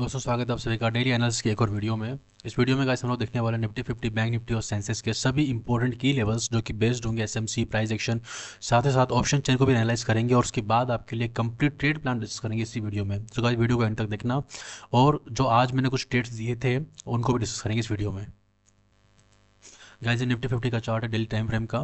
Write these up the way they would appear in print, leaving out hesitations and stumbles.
दोस्तों स्वागत है आप सभी का डेली एनालिसिस की एक और वीडियो में। इस वीडियो में गाइस हम लोग देखने वाले निफ्टी 50 बैंक निफ्टी और सेंसेक्स के सभी इंपॉर्टेंट की लेवल्स जो कि बेस्ड होंगे एसएमसी प्राइस एक्शन, साथ ही साथ ऑप्शन चेन को भी एनालाइज करेंगे और उसके बाद आपके लिए कंप्लीट ट्रेड प्लान डिस्कस करेंगे इसी वीडियो में। तो गाइस वीडियो को एंड तक देखना और जो आज मैंने कुछ ट्रेड्स दिए थे उनको भी डिस्कस करेंगे इस वीडियो में। गाइस ये निफ्टी 50 का चार्ट है डेली टाइम फ्रेम का।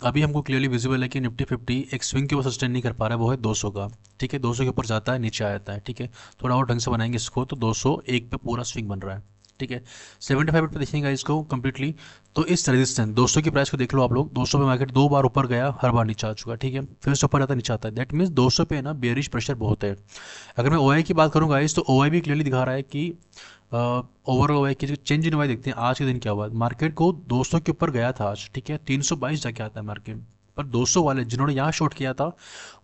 अभी हमको क्लियरली विजिबल है कि निफ्टी 50 एक स्विंग के ऊपर सस्टेन नहीं कर पा रहा है, वो है 200 का। ठीक है, 200 के ऊपर जाता है नीचे आ जाता है। ठीक है, थोड़ा और ढंग से बनाएंगे इसको तो 201 पे पूरा स्विंग बन रहा है। ठीक है, 75 पे देखिएगा इसको कंप्लीटली। तो इस रेजिस्टेंस 200 की प्राइस को देख लो आप लोग। 200 पे मार्केट दो बार ऊपर गया, हर बार नीचे आ चुका है। ठीक है, फिर से ऊपर आता है नीचे आता है। दैट मीन्स 200 पे ना बेरिश प्रेशर बहुत है। अगर मैं ओआई की बात करूँ गाइस तो ओआई भी क्लियरली दिखा रहा है कि ओवरऑल ओआई की जो चेंज इन ओआई देखते हैं आज के दिन क्या हुआ। मार्केट को 200 के ऊपर गया था आज। ठीक है, 322 जाके आता है मार्केट पर। 200 वाले जिन्होंने यहाँ शॉर्ट किया था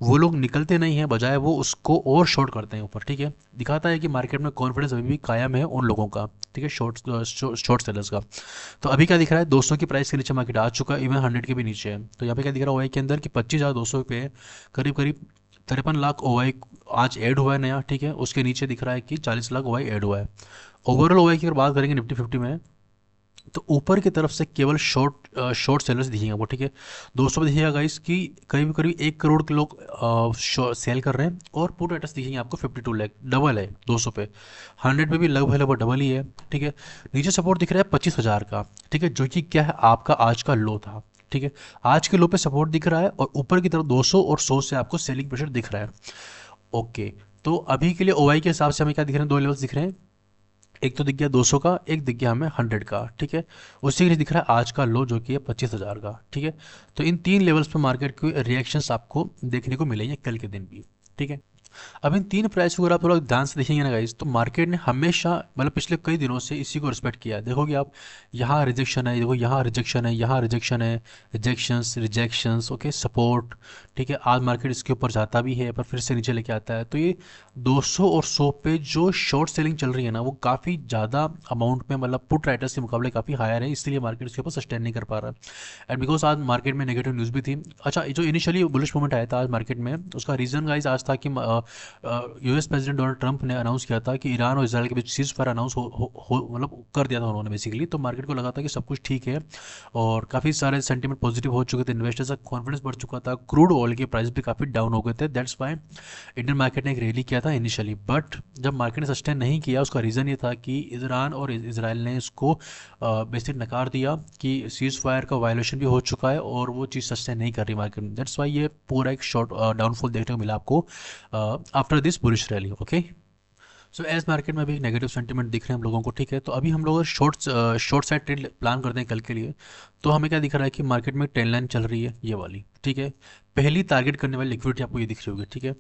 वो लोग निकलते नहीं हैं, बजाय वो उसको और शॉर्ट करते हैं ऊपर। ठीक है, दिखाता है कि मार्केट में कॉन्फिडेंस अभी भी कायम है उन लोगों का। ठीक है, शॉर्ट सेलर्स का। तो अभी क्या दिख रहा है, 200 की प्राइस के नीचे मार्केट आ चुका है, इवन 100 के भी नीचे है। तो यहाँ पे क्या दिख रहा है ओआई के अंदर कि 25,200 पे करीब करीब 53 लाख ओवाई आज ऐड हुआ है नया। ठीक है, उसके नीचे दिख रहा है कि 40 लाख ओवाई ऐड हुआ है। ओवरऑल ओवाई की अगर बात करेंगे निफ्टी 50 में तो ऊपर की तरफ से केवल शॉर्ट सेलर्स दिखेंगे वो। ठीक है, 200 पे दिखेगा गाइस कि करीब करीब 1 करोड़ के लोग सेल कर रहे हैं और पुट एटस दिखेंगे आपको 52 लाख, डबल है 200 पे। 100 पे भी लगभग लगभग डबल ही है। ठीक है, नीचे सपोर्ट दिख रहा है 25,000 का। ठीक है, जो कि क्या है आपका आज का लो था। ठीक है, आज के लो पे सपोर्ट दिख रहा है और ऊपर की तरफ 200 और 100 से आपको सेलिंग प्रेशर दिख रहा है। ओके, तो अभी के लिए ओआई के हिसाब से हमें क्या दिख रहे हैं, दो लेवल्स दिख रहे हैं। एक तो दिख गया 200 का, एक दिख गया हमें 100 का। ठीक है, उसी के लिए दिख रहा है आज का लो जो कि है 25,000 का। ठीक है, तो इन तीन लेवल्स पर मार्केट के रिएक्शंस आपको देखने को मिलेंगे कल के दिन भी। ठीक है, अब इन तीन प्राइस को अगर आप थोड़ा ध्यान से देखेंगे ना गाइस तो मार्केट ने हमेशा मतलब पिछले कई दिनों से इसी को रिस्पेक्ट किया है। देखोगे आप, यहाँ रिजेक्शन है, देखो यहाँ रिजेक्शन है, यहाँ रिजेक्शन है, रिजेक्शंस रिजेक्शंस। Okay, support. ठीक है, आज मार्केट इसके ऊपर जाता भी है पर फिर से नीचे लेके आता है। तो ये 200 और 100 पे जो शॉर्ट सेलिंग चल रही है ना वो काफ़ी ज़्यादा अमाउंट में, मतलब पुट राइटर्स के मुकाबले काफ़ी हायर है, इसलिए मार्केट इसके ऊपर सस्टेन नहीं कर पा रहा है। एंड बिकॉज आज मार्केट में नेगेटिव न्यूज़ भी थी। अच्छा, जो इनिशियली बुलिश मोमेंट आया था आज मार्केट में उसका रीज़न गाइज आज था कि यूएस प्रेसिडेंट डोनाल्ड ट्रंप ने अनाउंस किया था कि ईरान और इसराइल के बीच सीज फायर अनाउंस मतलब कर दिया था उन्होंने बेसिकली। तो मार्केट को लगा था कि सब कुछ ठीक है और काफ़ी सारे सेंटीमेंट पॉजिटिव हो चुके थे, इन्वेस्टर्स का कॉन्फिडेंस बढ़ चुका था, क्रूड ऑयल के प्राइस भी काफ़ी डाउन हो गए थे। दैट्स वाई इंडियन मार्केट ने एक रैली किया था इनिशियली। बट जब मार्केट ने सस्टेन नहीं किया उसका रीज़न ये था कि ईरान और इसराइल ने इसको बेसिक नकार दिया कि सीज फायर का वायलेशन भी हो चुका है और वो चीज़ सस्टेन नहीं कर रही मार्केट में। दैट्स वाई ये पूरा एक शॉर्ट डाउनफॉल देखने को मिला आपको after this bullish rally. Okay, so as market में अभी नेगेटिव सेंटीमेंट दिख रहे हैं हम लोगों को। ठीक है, तो अभी हम लोग शॉर्ट साइड ट्रेड प्लान करते हैं कल के लिए। तो हमें क्या दिख रहा है कि मार्केट में ट्रेंड लाइन चल रही है ये वाली। ठीक है, पहली टारगेट करने वाली लिक्विडिटी आपको ये दिख रही होगी। ठीक है,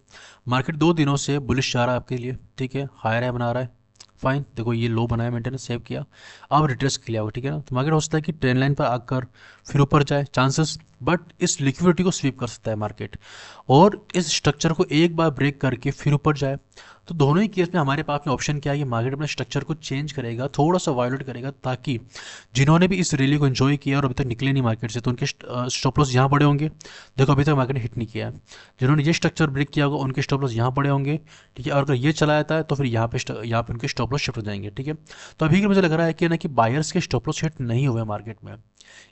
मार्केट 2 दिनों से बुलिश जा रहा है आपके लिए। ठीक है, हायर है बना रहा है, फाइन। देखो ये लो बनाया, मेंटेनेंस सेव किया, अब रिट्रेस किया हुआ। ठीक है ना, तो मार्केट हो सकता है कि ट्रेंड लाइन पर आकर फिर ऊपर जाए, चांसेस। बट इस लिक्विडिटी को स्वीप कर सकता है मार्केट और इस स्ट्रक्चर को एक बार ब्रेक करके फिर ऊपर जाए। तो दोनों ही केस में हमारे पास में ऑप्शन क्या है कि मार्केट अपने स्ट्रक्चर को चेंज करेगा, थोड़ा सा वायलेट करेगा, ताकि जिन्होंने भी इस रैली को एंजॉय किया और अभी तक निकले नहीं मार्केट से तो उनके स्टॉप लॉस यहाँ पड़े होंगे। देखो अभी तक मार्केट ने हिट नहीं किया है। जिन्होंने ये स्ट्रक्चर ब्रेक किया होगा उनके स्टॉप लॉस यहाँ पड़े होंगे। ठीक है, और अगर ये चला जाता है तो फिर यहाँ पे उनके स्टॉप लॉस शिफ्ट हो जाएंगे। ठीक है, तो अभी के मुझे लग रहा है कि ना कि बायर्स के स्टॉप लॉस हिट नहीं हुए मार्केट में,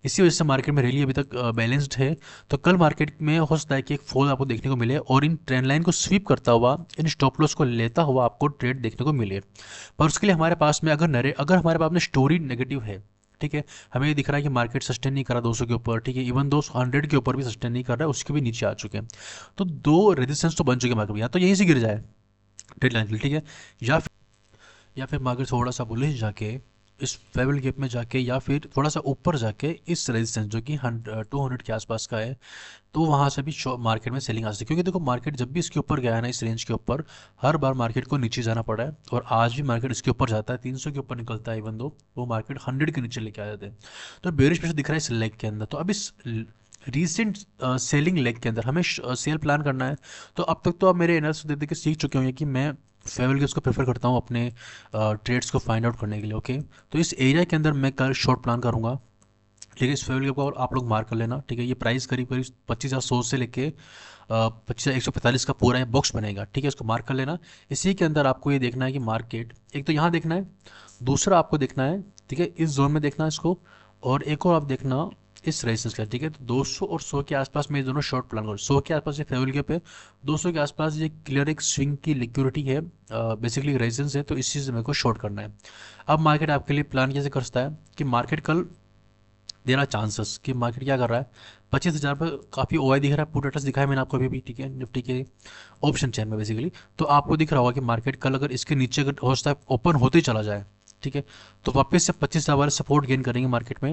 इसी वजह से मार्केट में रैली अभी तक बैलेंस्ड है। तो कल मार्केट में हो सकता है कि एक फॉल आपको देखने को मिले और इन ट्रेंड लाइन को स्वीप करता हुआ, इन स्टॉप लॉस को लेता हुआ आपको ट्रेड देखने को मिले। पर उसके लिए हमारे पास में अगर हमारे पास में स्टोरी नेगेटिव है। ठीक है, हमें ये दिख रहा है कि मार्केट सस्टेन नहीं कर रहा 200 के ऊपर। ठीक है, इवन 200 के ऊपर भी सस्टेन नहीं कर रहा है, उसके भी नीचे आ चुके हैं। तो दो रेजिस्टेंस तो बन चुके हैं मार्केट में, या तो यहीं से गिर जाए ट्रेड लाइन। ठीक है, या फिर मार्केट थोड़ा सा बुलिश जाके इस फेवल गैप में जाके या फिर थोड़ा सा ऊपर जाके इस रेजिस्टेंस जो कि 200 के आसपास का है, तो वहाँ से भी मार्केट में सेलिंग आ सकती है। क्योंकि देखो मार्केट जब भी इसके ऊपर गया है ना, इस रेंज के ऊपर, हर बार मार्केट को नीचे जाना पड़ा है और आज भी मार्केट इसके ऊपर जाता है, 300 के ऊपर निकलता है, इवन दो वो मार्केट 100 के नीचे लेके आ जाते हैं। तो बेरिश प्रेशर दिख रहा है इस लेग के अंदर। तो अब इस रीसेंट सेलिंग लेग के अंदर हमें सेल प्लान करना है। तो अब तक तो आप मेरे एनालिसिस देख देख के सीख चुके होंगे कि मैं फेवल गिव्स को प्रेफर करता हूँ अपने ट्रेड्स को फाइंड आउट करने के लिए। ओके, तो इस एरिया के अंदर मैं कल शॉर्ट प्लान करूँगा। ठीक है, इस फेवल गिव को आप लोग मार्क कर लेना। ठीक है, ये प्राइस करीब करीब 25,100 से लेके 25,145 का पूरा बॉक्स बनेगा, ठीक है, इसको मार्क कर लेना। इसी के अंदर आपको ये देखना है कि मार्केट एक तो यहाँ देखना है, दूसरा आपको देखना है, ठीक है, इस जोन में देखना है इसको, और एक और आप देखना इस रेजिस्टेंस का, ठीक है। तो 200 और 100 के आसपास में ये दोनों शॉर्ट प्लान करो। 100 के आसपास ये फेवल गैप है, 200 के आसपास ये क्लियर एक स्विंग की लिक्विडिटी है, बेसिकली रेजिस्टेंस है, तो इस चीज़ में मेरे को शॉर्ट करना है। अब मार्केट आपके लिए प्लान कैसे करता है कि मार्केट कल देर आर चांसेस कि मार्केट क्या कर रहा है, 25,000 पर काफ़ी ओआई दिख रहा है, पुट एटस दिखा है मैंने आपको अभी भी, ठीक है, निफ्टी के ऑप्शन चेन में बेसिकली। तो आपको दिख रहा होगा कि मार्केट कल अगर इसके नीचे अगर हो सकता है ओपन होते ही चला जाए, ठीक है, तो वापस से 25,000 वाले सपोर्ट गेन करेंगे मार्केट में,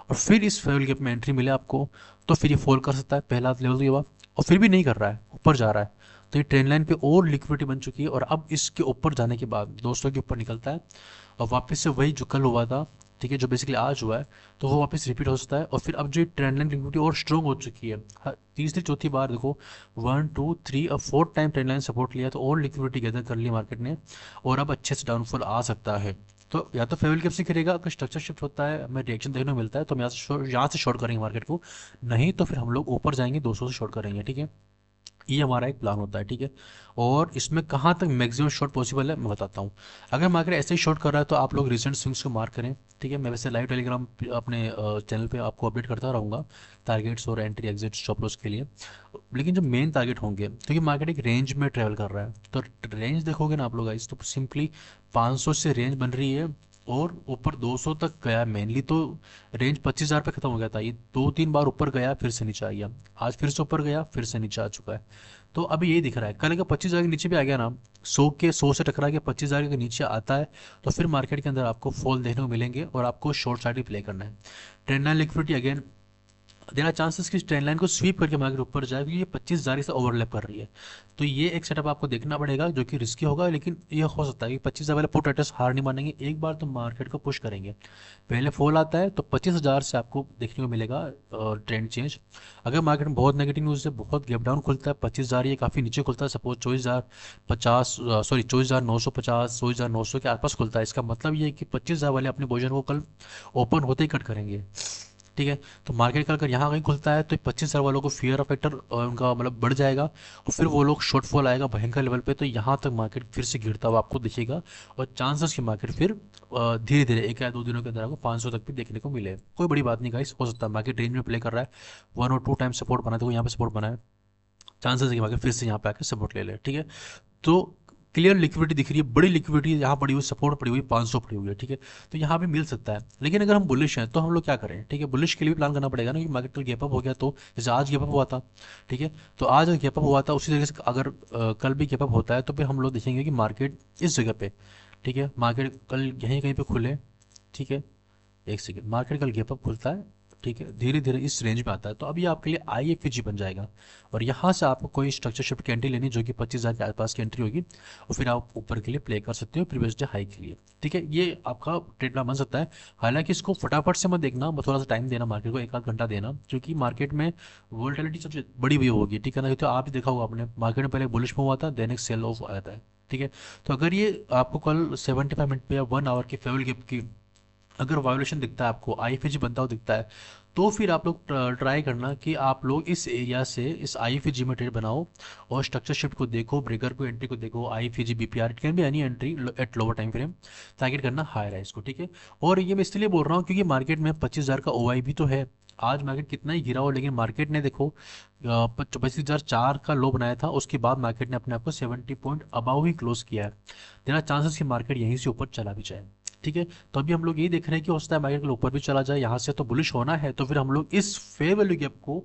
और फिर इस फेवल गैप में एंट्री मिले आपको, तो फिर ये फॉल कर सकता है, पहला लेवल तो ये हुआ, और फिर भी नहीं कर रहा है, ऊपर जा रहा है, तो ये ट्रेंड लाइन पे और लिक्विडिटी बन चुकी है, और अब इसके ऊपर जाने के बाद 200 के ऊपर निकलता है, और वापस से वही जो कल हुआ था, ठीक है, जो बेसिकली आज हुआ है, तो वो वापस रिपीट हो सकता है। और फिर अब जो ट्रेंड लाइन लिक्विडिटी और स्ट्रॉन्ग हो चुकी है, तीसरी चौथी बार देखो, 1 2 3 और 4 टाइम ट्रेंड लाइन सपोर्ट लिया, तो और लिक्विडिटी गैदर कर ली मार्केट ने, और अब अच्छे से डाउनफॉल आ सकता है। तो या तो फेवल कैप से गिरेगा, अगर स्ट्रक्चर शिफ्ट होता है, हमें रिएक्शन देखने को मिलता है, तो हम यहाँ से शॉर्ट करेंगे मार्केट को, नहीं तो फिर हम लोग ऊपर जाएंगे 200 से शॉर्ट करेंगे, ठीक है। ये हमारा एक प्लान होता है, ठीक है। और इसमें कहाँ तक मैक्सिमम शॉर्ट पॉसिबल है मैं बताता हूँ। अगर मार्केट ऐसे ही शॉर्ट कर रहा है तो आप लोग रिसेंट स्विंग्स को मार्क करें, ठीक है। मैं वैसे लाइव टेलीग्राम अपने चैनल पे आपको अपडेट करता रहूँगा टारगेट्स और एंट्री एग्जिट स्टॉप लॉस के लिए, लेकिन जो मेन टारगेट होंगे, क्योंकि मार्केट एक रेंज में ट्रेवल कर रहा है, तो रेंज देखोगे ना आप लोग गाइस, तो सिंपली 500 से रेंज बन रही है, और ऊपर 200 तक गया मेनली, तो रेंज 25,000 पे खत्म हो गया था, ये 2 3 बार ऊपर गया फिर से नीचे आ गया, आज फिर से ऊपर गया फिर से नीचे आ चुका है। तो अभी यही दिख रहा है, कल अगर 25,000 के नीचे भी आ गया ना, 100 से टकरा के 25,000 के नीचे आता है, तो फिर मार्केट के अंदर आपको फॉल देखने को मिलेंगे, और आपको शॉर्ट साइड भी प्ले करना है। Trend line liquidity again there are chances कि ट्रेंड लाइन को स्वीप करके मार्केट ऊपर जाए, क्योंकि ये 25,000 से ओवरलैप कर रही है। तो ये एक सेटअप आपको देखना पड़ेगा, जो कि रिस्की होगा, लेकिन ये हो सकता है कि 25,000 वाले पुट राइटर्स हार नहीं मानेंगे, एक बार तो मार्केट को पुश करेंगे। पहले फॉल आता है तो 25,000 से आपको देखने को मिलेगा ट्रेंड चेंज। अगर मार्केट में बहुत नेगेटिव न्यूज़ है, बहुत गैप डाउन खुलता है, 25,000 ये काफ़ी नीचे खुलता है, सपोज 24,050 सॉरी 24,950 24,900 के आसपास खुलता है, इसका मतलब ये है कि 25,000 वाले अपने पोजीशन को कल ओपन होते ही कट करेंगे, ठीक है। तो मार्केट का अगर यहाँ कहीं खुलता है तो 25,000 वालों को फियर ऑफ फैक्टर उनका मतलब बढ़ जाएगा, और फिर वो लोग शॉर्टफॉल आएगा भयंकर लेवल पे, तो यहाँ तक मार्केट फिर से गिरता हुआ आपको दिखेगा, और चांसेस की मार्केट फिर धीरे धीरे 1 या 2 दिनों के अंदर आपको 500 तक भी देखने को मिले। कोई बड़ी बात नहीं गाइस, हो सकता है मार्केट रेंज में प्ले कर रहा है, 1 और 2 टाइम सपोर्ट बना, देखो यहाँ पे सपोर्ट बना है, चांसेस है कि मार्केट फिर से यहाँ पे आकर सपोर्ट ले ले, ठीक है। तो क्लियर लिक्विडिटी दिख रही है, बड़ी लिक्विडिटी यहाँ पड़ी हुई, सपोर्ट पड़ी हुई 500 पड़ी हुई है, ठीक है। तो यहाँ पे मिल सकता है, लेकिन अगर हम बुलिश हैं तो हम लोग क्या करें, ठीक है, बुलिश के लिए भी प्लान करना पड़ेगा ना, कि मार्केट कल गैप अप हो गया, तो जैसे आज गैप अप हुआ था, ठीक है, तो आज अगर गैप अप हुआ था उसी तरीके से अगर कल भी गैप अप होता है, तो फिर हम लोग देखेंगे कि मार्केट इस जगह पे, ठीक है, मार्केट कल यहीं कहीं पे खुले, ठीक है, एक सेकेंड, मार्केट कल गैप अप खुलता है, ठीक है, धीरे धीरे इस रेंज में आता है, तो अभी आपके लिए IFG बन जाएगा, और यहाँ से आपको कोई स्ट्रक्चर शिफ्ट की एंट्री लेनी, जो कि 25,000 के आसपास की एंट्री होगी, और फिर आप ऊपर के लिए प्ले कर सकते हो प्रीवियस डे हाई के लिए, ठीक है। ये आपका ट्रेड प्लान बन सकता है। हालांकि इसको फटाफट से मत देखना, थोड़ा सा टाइम देना मार्केट को, 1 आध घंटा देना, क्योंकि मार्केट में वोलेटिलिटी सबसे बड़ी हुई होगी, ठीक है ना। तो आप देखा होगा आपने, मार्केट में पहले बुलिश में हुआ था, देन एक सेल ऑफ आया था, ठीक है। तो अगर ये आपको कल 75 मिनट पे या 1 आवर की फेवल गिप की अगर वायोलेशन दिखता है आपको, IFG बनता हुआ दिखता है, तो फिर आप लोग ट्राई करना कि आप लोग इस एरिया से इस IFG में ट्रेड बनाओ, और स्ट्रक्चर शिफ्ट को देखो, ब्रेकर को एंट्री को देखो, IFG BPR it can be any entry at lower time frame, target करना हायर है इसको, ठीक है। और ये मैं इसलिए बोल रहा हूँ क्योंकि मार्केट में 25,000 का OI भी तो है। आज मार्केट कितना ही गिरा हो, लेकिन मार्केट ने देखो 25,004 का लो बनाया था, उसके बाद मार्केट ने अपने आप को 70 पॉइंट अबाउ ही क्लोज किया है, देना चांसेस कि मार्केट यहीं से ऊपर चला भी जाए, ठीक है। तो अभी हम लोग यही देख रहे हैं कि हो सकता है मार्केट ऊपर भी चला जाए, यहाँ से तो बुलिश होना है, तो फिर हम लोग इस फेयर वैल्यू गैप को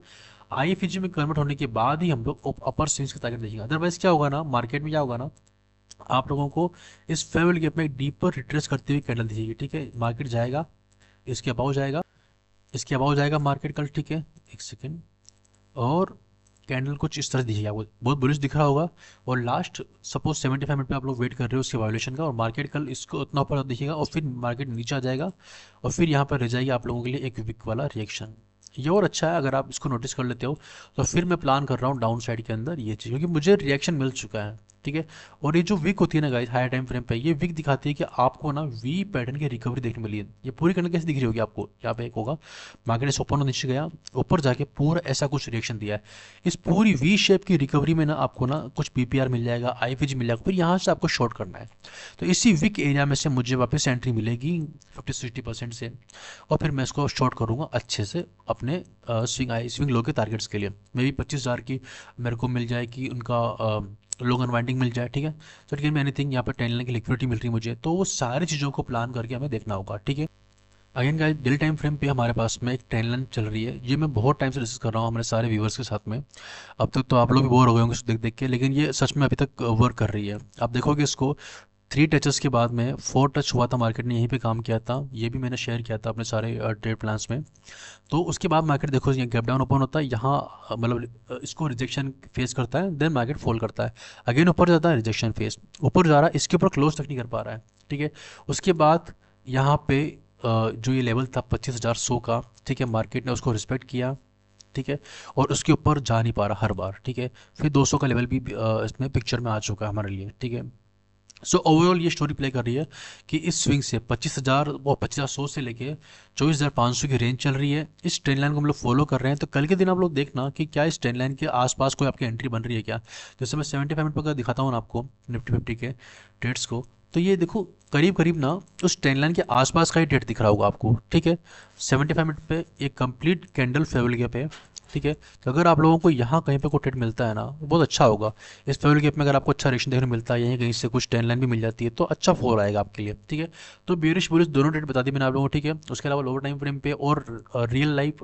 IFG में कन्वर्ट होने के बाद ही हम लोग अपर स्विंग्स का टारगेट देखेंगे। अदरवाइज क्या होगा ना, मार्केट में क्या होगा ना, आप लोगों को इस फेयर वैल्यू गैप में एक डीपर रिट्रेस करते हुए कैंडल दिखेगी, ठीक है। मार्केट जाएगा, इसके अबाउ जाएगा, इसके अबाउ जाएगा मार्केट कल, ठीक है, एक सेकेंड, और कैंडल कुछ इस तरह दिखेगा, वो बहुत बुलिश दिख रहा होगा, और लास्ट सपोज 75 मिनट पे आप लोग वेट कर रहे हो उसके वायोलेशन का, और मार्केट कल इसको उतना ऊपर दिखेगा, और फिर मार्केट नीचे आ जाएगा, और फिर यहाँ पर रह जाएगी आप लोगों के लिए एक विक वाला रिएक्शन। ये और अच्छा है अगर आप इसको नोटिस कर लेते हो, तो फिर मैं प्लान कर रहा हूँ डाउन साइड के अंदर ये चीज़, क्योंकि मुझे रिएक्शन मिल चुका है, ठीक है। और ये जो विक होती है ना गाइस हायर टाइम फ्रेम पे, ये विक दिखाती है कि आपको ना वी पैटर्न की रिकवरी देखने मिली है। ये पूरी करने कैसे दिख रही होगी आपको, यहाँ पे एक होगा मार्केट इस ऊपर नीचे गया, ऊपर जाके पूरा ऐसा कुछ रिएक्शन दिया है। इस पूरी वी शेप की रिकवरी में ना आपको ना कुछ पीपीआर मिल जाएगा, आईपीजी मिल जाएगा, फिर यहाँ से आपको शॉर्ट करना है। तो इसी विक एरिया में से मुझे वापस एंट्री मिलेगी 50-60% से, और फिर मैं इसको शॉर्ट करूँगा अच्छे से अपने स्विंग लो के टारगेट्स के लिए। मे भी 25,000 की मेरे को मिल जाएगी उनका लॉन्ग अनवाइंडिंग मिल जाए, ठीक है। So it can be anything, यहाँ पर 10 लाख की लिक्विडिटी मिल रही है मुझे, तो वो सारी चीज़ों को प्लान करके हमें देखना होगा, ठीक है। Again guys daily time frame पे हमारे पास में एक 10 लाइन चल रही है, ये मैं बहुत टाइम से डिस्कस कर रहा हूँ हमारे सारे व्यूवर्स के साथ में। अब तक तो आप लोग भी बोर हो गए होंगे इसको देख देख के, लेकिन ये सच में अभी तक वर्क कर रही है। आप देखोगे इसको 3 टचेस के बाद में 4 टच हुआ था, मार्केट ने यहीं पे काम किया था, ये भी मैंने शेयर किया था अपने सारे ट्रेड प्लान्स में। तो उसके बाद मार्केट देखो ये गैप डाउन ओपन होता है यहाँ, मतलब इसको रिजेक्शन फेस करता है, देन मार्केट फॉल करता है, अगेन ऊपर जाता है, रिजेक्शन फेस, ऊपर जा रहा है, इसके ऊपर क्लोज तक नहीं कर पा रहा है, ठीक है। उसके बाद यहाँ पे जो ये लेवल था 25,100 का, ठीक है, मार्केट ने उसको रिस्पेक्ट किया, ठीक है, और उसके ऊपर जा नहीं पा रहा हर बार, ठीक है। फिर 200 का लेवल भी इसमें पिक्चर में आ चुका है हमारे लिए, ठीक है। सो ओवरऑल ये स्टोरी प्ले कर रही है कि इस स्विंग से 25,000 वो 25,100 से लेके 24,500 की रेंज चल रही है। इस ट्रेंड लाइन को हम लोग फॉलो कर रहे हैं, तो कल के दिन आप लोग देखना कि क्या इस ट्रेंड लाइन के आसपास कोई आपकी एंट्री बन रही है क्या। जैसे मैं 75 मिनट पर दिखाता हूँ ना आपको निफ्टी 50 के ट्रेड्स को, तो ये देखो करीब करीब ना उस ट्रेंड लाइन के आसपास का ही ट्रेड दिख रहा होगा आपको, ठीक है। 75 मिनट पे एक कंप्लीट कैंडल फेवल गैप है, ठीक है। तो अगर आप लोगों को यहाँ कहीं पे कोई ट्रेड मिलता है ना, वो बहुत अच्छा होगा। इस फेवल गैप में अगर आपको अच्छा रिएक्शन देखने को मिलता है, यहीं कहीं से कुछ 10 लाइन भी मिल जाती है, तो अच्छा फॉल आएगा आपके लिए, ठीक है। तो बेरिश बुलिश दोनों ट्रेड बता दी मैंने आप लोगों को, ठीक है। उसके अलावा लोअर टाइम फ्रेम पे और रियल लाइफ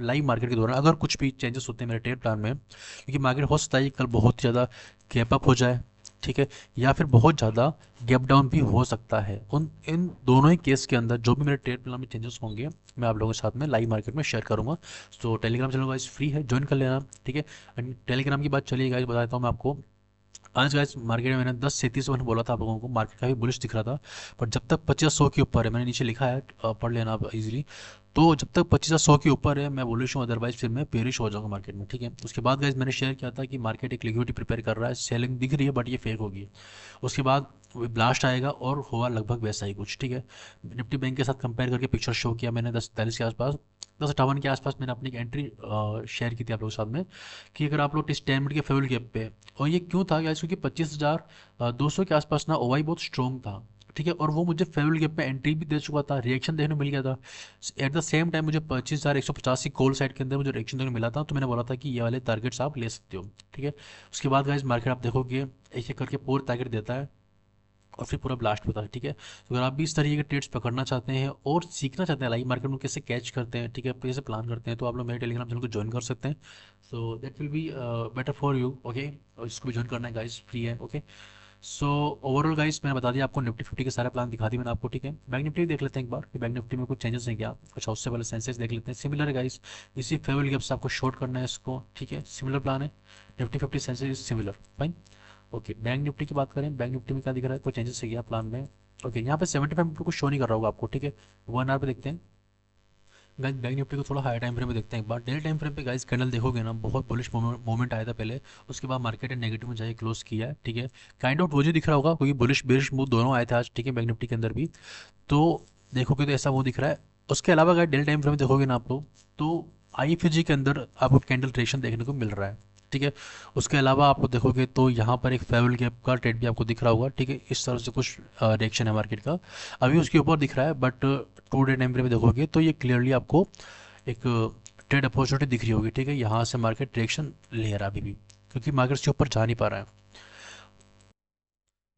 लाइव मार्केट के दौरान अगर कुछ भी चेंजेस होते हैं मेरे ट्रेड प्लान में, क्योंकि मार्केट हो सकता है कि कल बहुत ज़्यादा गैप अप हो जाए, ठीक है, या फिर बहुत ज़्यादा गैप डाउन भी हो सकता है। उन इन दोनों ही केस के अंदर जो भी मेरे ट्रेड प्लान में चेंजेस होंगे, मैं आप लोगों के साथ में लाइव मार्केट में शेयर करूंगा। तो टेलीग्राम चैनल गाइस फ्री है, ज्वाइन कर लेना, ठीक है। एंड टेलीग्राम की बात चलिए गाइस, बता देता हूँ मैं आपको। आज गाइस मार्केट में मैंने 10:37 मैंने बोला था आप लोगों को, मार्केट काफ़ी बुलिश दिख रहा था, पर जब तक 25,100 के ऊपर है, मैंने नीचे लिखा है, पढ़ लेना आप इजीली। तो जब तक 25,100 के ऊपर है मैं बुलिश हूँ, अदरवाइज फिर मैं बेरिश हो जाऊंगा मार्केट में, ठीक है। उसके बाद गाइस मैंने शेयर किया था कि मार्केट एक लिक्विडिटी प्रिपेयर कर रहा है, सेलिंग दिख रही है बट ये फेक होगी। उसके बाद ब्लास्ट आएगा और हुआ लगभग वैसा ही कुछ, ठीक है। निफ्टी बैंक के साथ कंपेयर करके पिक्चर शो किया मैंने 10:43 के आसपास, 10:58 के आसपास मैंने अपनी एक एंट्री शेयर की थी आप लोगों के साथ में, कि अगर आप लोग इस 10 मिनट के फेवल गैप पे, और ये क्यों था क्या, क्योंकि 25,200 के आसपास ना ओवाई बहुत स्ट्रॉन्ग था, ठीक है, और वो मुझे फेवल गैप पे एंट्री भी दे चुका था, रिएक्शन देखने को मिल गया था। एट द सेम टाइम मुझे 25,150 की कॉल साइड के अंदर मुझे रिएक्शन देखने को मिला था, तो मैंने बोला था कि ये वाले टारगेट्स आप ले सकते हो, ठीक है। उसके बाद गाइस मार्केट आप देखोगे एक एक करके पूरा टारगेट देता है और फिर पूरा ब्लास्ट होता है, ठीक है। तो अगर आप भी इस तरीके के ट्रेड्स पकड़ना चाहते हैं और सीखना चाहते हैं लाइव मार्केट में कैसे कैच करते हैं, ठीक है, कैसे प्लान करते हैं, तो आप लोग मेरे टेलीग्राम चैनल को ज्वाइन कर सकते हैं। So that will be better for you, okay. और इसको भी ज्वाइन करना है गाइस, फ्री है, ओके। सो ओवरऑल गाइस मैंने बता दिया आपको, निफ्टी 50 के सारे प्लान दिखा दिए मैंने आपको, ठीक है। बैंक निफ्टी देख लेते हैं एक बार कि बैंक निफ्टी में कुछ चेंजेस हैं क्या, कुछ उससे पहले सेंसेक्स देख लेते हैं। सिमिलर है गाइस, इसी फेवल गैप से आपको शॉर्ट करना है इसको, ठीक है, सिमिलर प्लान है। Nifty 50 Sensex similar, fine, okay. Bank Nifty की बात करें, बैंक निफ्टी में क्या दिख रहा है, कोई चेंजेस है क्या प्लान में, ओके। यहाँ पे 75 मिनट कुछ शो नहीं कर रहा होगा आपको, ठीक है। 1 आवर पे देखते हैं गाइस, बैंक निफ्टी को थोड़ा हाई टाइम फ्रेम पे देखते हैं एक बार। डेली टाइम फ्रेम पे गाइस कैंडल देखोगे ना, बहुत बुलिश मोमेंट आया था पहले, उसके बाद मार्केट ने नेगेटिव में जाके क्लोज किया है, ठीक है। काइंड ऑफ मुझे दिख रहा होगा क्योंकि बुलिश बेरिश मूव दोनों आए थे आज, ठीक है, बैंक निफ्टी के अंदर भी। तो देखोगे तो ऐसा वो दिख रहा है। उसके अलावा अगर डेली टाइम फ्रेम में देखोगे ना आप लोग, तो आईएफजी के अंदर आपको कैंडल क्रिएशन देखने को मिल रहा है, ठीक है। उसके अलावा आप लोग देखोगे तो यहाँ पर एक फेवल गैप का ट्रेड भी आपको दिख रहा होगा, ठीक है। इस तरह से कुछ रिएक्शन है मार्केट का, अभी उसके ऊपर दिख रहा है, बट 2 डे टाइम फ्रेम में देखोगे तो ये क्लियरली आपको एक ट्रेड अपॉर्चुनिटी दिख रही होगी, ठीक है। यहाँ से मार्केट रिएक्शन ले रहा है अभी भी, क्योंकि मार्केट से ऊपर जा नहीं पा रहा है।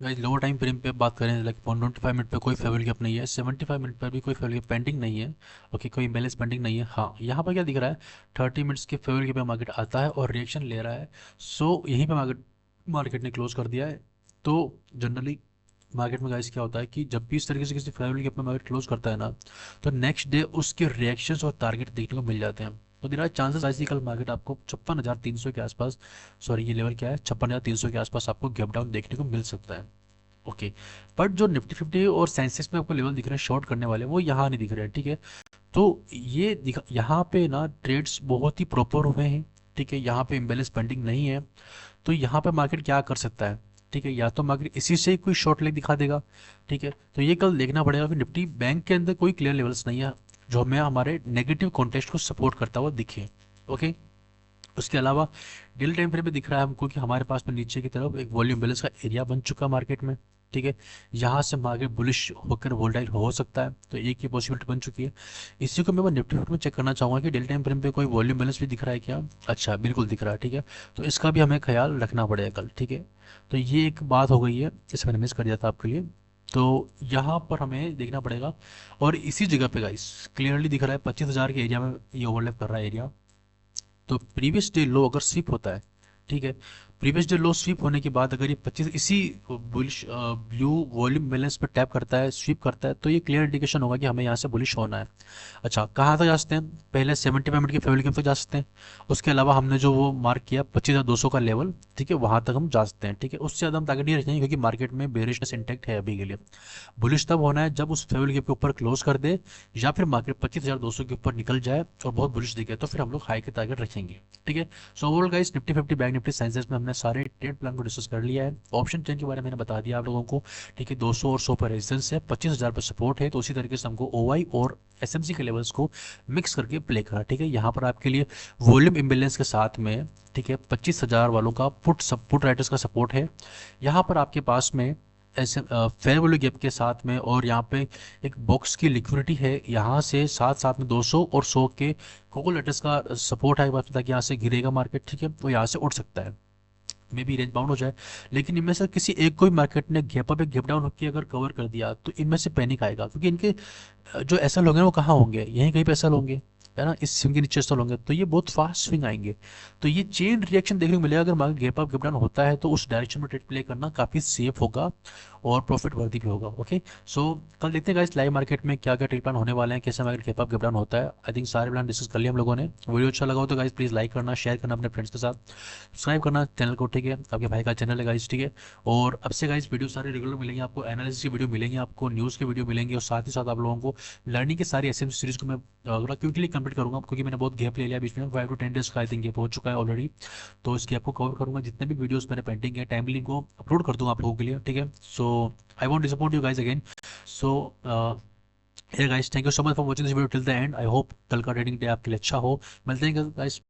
गाइस लोअर टाइम फ्रेम पे बात करें, लाइक 125 मिनट पे कोई फेवल गैप नहीं है, 75 मिनट पर भी कोई फेवल गैप पेंडिंग नहीं है, ओके, कोई इम्बैलेंस पेंडिंग नहीं है। हाँ, यहाँ पर क्या दिख रहा है, 30 मिनट्स के फेवल गैप पे मार्केट आता है और रिएक्शन ले रहा है। सो यहीं पे मार्केट मार्केट ने क्लोज कर दिया है। तो जनरली मार्केट में गाइस क्या होता है कि जब भी इस तरीके से किसी फेवल गैप में मार्केट क्लोज करता है ना, तो नेक्स्ट डे उसके रिएक्शंस और टारगेट देखने को मिल जाते हैं। तो देर आर चांसेस ऐसी कल मार्केट आपको 56,300 के आसपास, सॉरी ये लेवल क्या है, 56,300 के आसपास आपको गैप डाउन देखने को मिल सकता है, ओके। बट जो निफ्टी 50 और सेंसेक्स में आपको लेवल दिख रहे हैं शॉर्ट करने वाले, वो यहाँ नहीं दिख रहे हैं, ठीक है। तो ये यहाँ पे ना ट्रेड्स बहुत ही प्रॉपर हुए हैं, ठीक है, यहाँ पे इम्बेलेंस पेंडिंग नहीं है। तो यहाँ पे मार्केट क्या कर सकता है, ठीक है, या तो मार्केट इसी से ही कोई शॉर्ट लेग दिखा देगा। ठीक है, तो ये कल देखना पड़ेगा कि निफ्टी बैंक के अंदर कोई क्लियर लेवल्स नहीं है जो हमें हमारे नेगेटिव कॉन्टेक्स्ट को सपोर्ट करता हुआ दिखे। ओके, उसके अलावा डेली टाइम फ्रेम पे दिख रहा है हमको कि हमारे पास में नीचे की तरफ एक वॉल्यूम बैलेंस का एरिया बन चुका है मार्केट में। ठीक है, यहाँ से मार्केट बुलिश होकर वोल्टाइल हो सकता है, तो एक ही पॉसिबिलिटी बन चुकी है। इसी को मैं निफ्टी फिफ्टी में चेक करना चाहूँगा कि डेली टाइम फ्रेम पे कोई वॉल्यूम बैलेंस भी दिख रहा है क्या। अच्छा, बिल्कुल दिख रहा है। ठीक है, तो इसका भी हमें ख्याल रखना पड़ेगा कल। ठीक है, तो ये एक बात हो गई है, इसे मैंने मिस कर दिया था आपके लिए। तो यहाँ पर हमें देखना पड़ेगा। और इसी जगह पे गाइस क्लियरली दिख रहा है 25,000 के एरिया में ये ओवरलैप कर रहा है एरिया। तो प्रीवियस डे लो अगर स्वीप होता है, ठीक है, प्रीवियस डे लो स्वीप होने के बाद अगर ये 25 इसी बुलिश ब्लू वॉल्यूम बैलेंस पर टैप करता है, स्वीप करता है, तो ये क्लियर इंडिकेशन होगा कि हमें यहाँ से बुलिश होना है। अच्छा, कहाँ तक जा सकते हैं, पहले 75 मिनट की फेवल गेम तक जा सकते हैं। उसके अलावा हमने जो वो मार्क किया 25,200 का लेवल, ठीक है, वहाँ तक हम जा सकते हैं। ठीक है, उससे ज़्यादा हम टारगेट नहीं रखेंगे क्योंकि मार्केट में बेरिशनेस इंटैक्ट है अभी के लिए। बुलिश तब होना है जब उस फेवल गेप के ऊपर क्लोज कर दे, या फिर मार्केट 25,200 के ऊपर निकल जाए और बहुत बुलिश दिखे, तो फिर हम लोग हाई के टारगेट रखेंगे। ठीक है, so overall guys Nifty fifty bank Nifty Sensex में हमने सारे ट्रेड प्लान को डिस्कस कर लिया है। ऑप्शन चेन के बारे में मैंने बता दिया आप लोगों को। ठीक है, 200 और 100 पर रेजिस्टेंस है, 25,000 पर सपोर्ट है, तो उसी तरीके से हमको ओवाई और एसएमसी के लेवल्स को मिक्स करके प्ले करा। ठीक है, यहाँ पर आपके लिए वॉल्यूम इम्बेलेंस के साथ में, ठीक है, 25,000 वालों का पुट राइटर्स का सपोर्ट है। यहाँ पर आपके पास में ऐसे फेयर वैल्यू गैप के साथ में, और यहाँ पे एक बॉक्स की लिक्विडिटी है, यहाँ से साथ साथ में 200 और 100 के कोको लेटर्स का सपोर्ट है ताकि यहाँ से गिरेगा मार्केट। ठीक है, तो यहाँ से उठ सकता है, मे बी रेंज बाउंड हो जाए। लेकिन इनमें से किसी एक को भी मार्केट ने गैप अप गैप डाउन होकर अगर कवर कर दिया तो इनमें से पैनिक आएगा, क्योंकि इनके जो एसएल होंगे वो कहाँ होंगे, यहीं कहीं पे एसएल होंगे, है ना, इस स्विंग के नीचे एसएल होंगे, तो ये बहुत फास्ट स्विंग आएंगे। तो ये चेन रिएक्शन देखने को मिलेगा अगर market gap up gap down होता है, तो उस डायरेक्शन में ट्रेड प्ले करना काफ़ी सेफ होगा और प्रॉफिट वर्दी भी होगा। ओके, सो कल देखते हैं गाइस लाइव मार्केट में क्या क्या ट्रेड प्लान होने वाले हैं, कैसे market gap up gap down होता है। आई थिंक सारे प्लान डिस्कस कर लिए हम लोगों ने। वीडियो अच्छा लगा हो तो गाइस प्लीज़ लाइक करना, शेयर करना अपने फ्रेंड्स के साथ, सब्सक्राइब करना चैनल को। ठीक है, आपके भाई का चैनल है गाइस। ठीक है, और अब से गाइस वीडियो सारे रेगुलर मिलेंगे आपको, एनालिसिस की वीडियो मिलेंगे आपको, न्यूज़ की वीडियो मिलेंगे, और साथ ही साथ आप लोगों को लर्निंग की सारी एसएमसी सीरीज को मैं थोड़ा क्विकली कंप्लीट करूंगा, क्योंकि मैंने बहुत गैप ले लिया बीच में, 5 to 10 डेज का आई थिंक गैप हो चुका है ऑलरेडी। तो इस गैप को कवर करूंगा, जितने भी वीडियोस मेरे पेंडिंग है टाइमली को अपलोड कर दूंगा आप लोगों के लिए। ठीक है, so I want disappoint you guys again. So guys, thank you so much for watching this video till the end. I hope कल का ट्रेडिंग डे आपके लिए अच्छा हो। मिलते हैं गाइज।